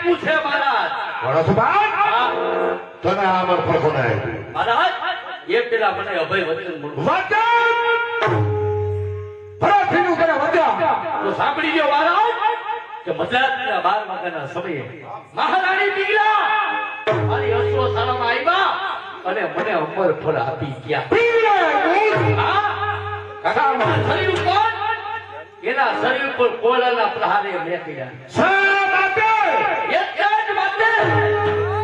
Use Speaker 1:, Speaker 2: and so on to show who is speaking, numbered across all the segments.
Speaker 1: પૂછે મહારાજ
Speaker 2: તને આમર પર કોને આવ્યું
Speaker 1: મહારાજ એ પેલા મને અભય વચન મળ્યું
Speaker 2: ફરાઠીનું કરે વચન
Speaker 1: તો સાંભળી લ્યો મહારાજ કે મધરાતના 12 વાગ્યાના સમયે મહારાણી પીગલા મારી અશ્વશાળામાં આવ્યા અને મને અમર ફળ આપી ગયા. કાકા શરીર ઉપર એના શરીર ઉપર કોળાના પ્રહારે મેક્યા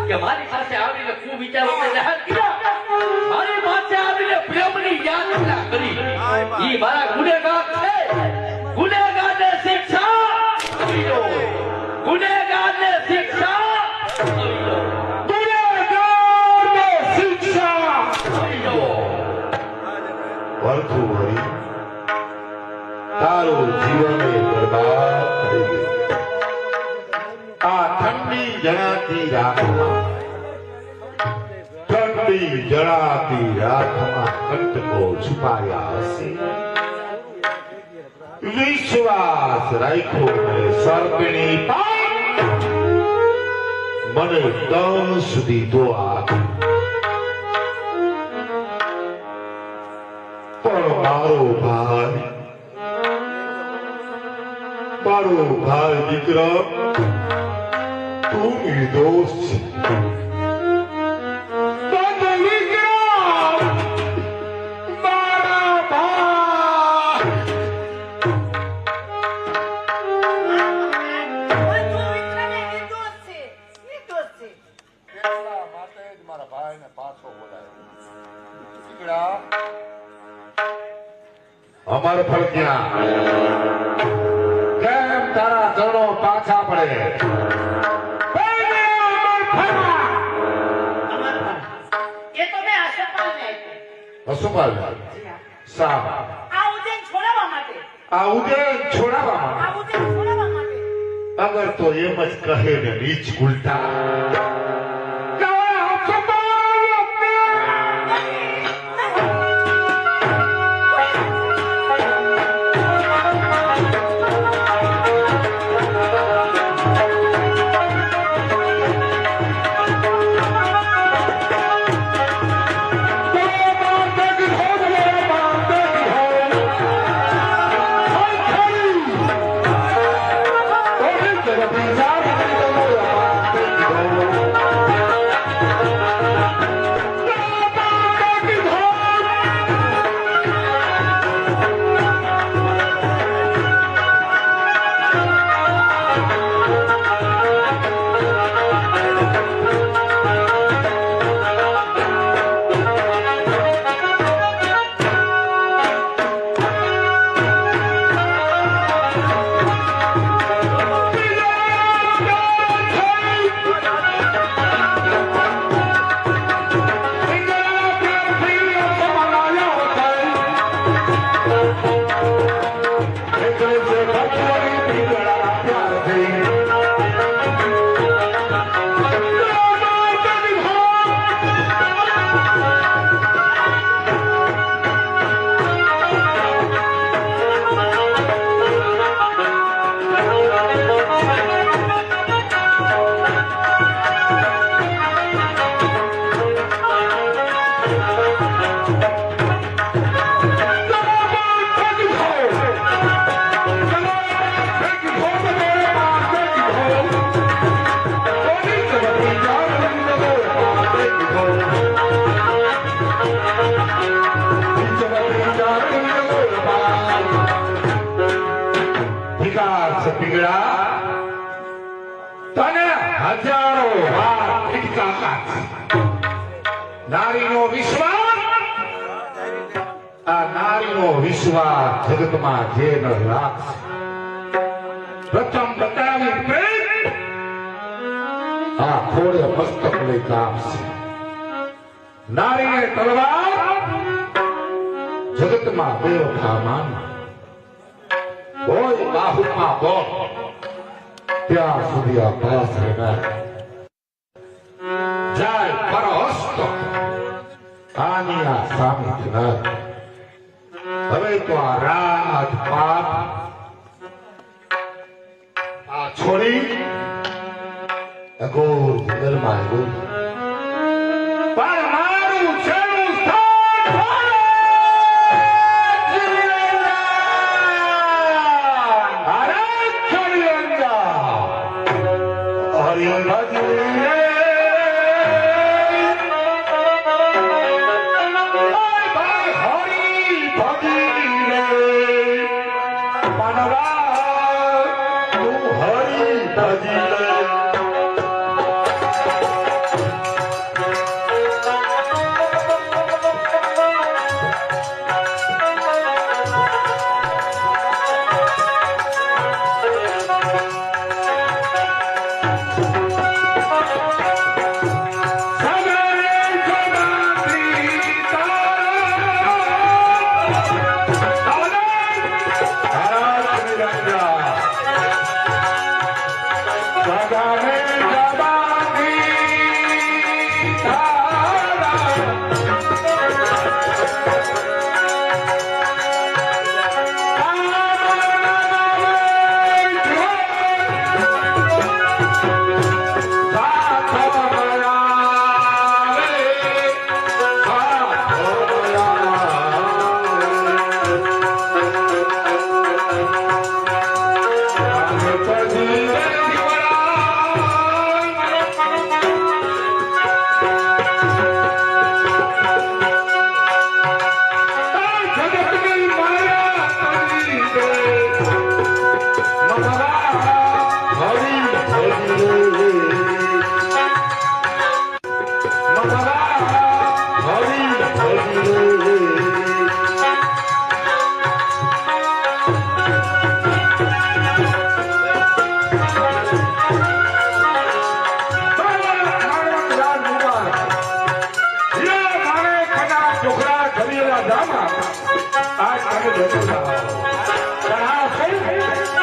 Speaker 1: કે મારી પાસે આવીને ખૂબ વિચારો જાહેર કર્યા, મારી પાસે આવીને પ્રેમની યાચના કરી. ઈ મારા ગુનેગાર છે, ગુનેગારને શિક્ષા આપી દો, ગુનેગારને શિક્ષા આપી દો, ગુનેગારને શિક્ષા આપી દો.
Speaker 2: વર્તું હરી તારું જીવન બરબાદ કરી દે. આ ઠંડી જણાતી રાતમાં કંટકો છુપાયા હશે. વિશ્વાસ રાખ્યો મેં સર્પની મને દમ સુધી તો આપી, પણ મારો ભાઈ વિક્રમ તું નિર્દોષ છે. અમર ફળ ક્યાં? કેમ તારા ચરણો પાછા પડે? અસુપાલ
Speaker 3: આ ઉજ્જૈન છોડાવવા માટે
Speaker 2: અગર તો એમ જ કહે ને નીચ ઉલટા નારીનો વિશ્વાસ જગતમાં જે ન રાખશે, પ્રથમ બતાવી આ ખોડે મસ્તક લઈ કાપશે. નારીને તલવાર જગતમાં બેવફા માન હોય, બાહુમાં બોલ ત્યાં સુધી આ પાસ જાય પરહસ્ત આની આ સામે જનાર. હવે તો આ રાજપાટ આ છોડી અઘોર જંગલમાં આવ્યો પણ મારું છેલ્લું સ્થાન
Speaker 4: આજ તમે બેઠો જાઓ. પણ આ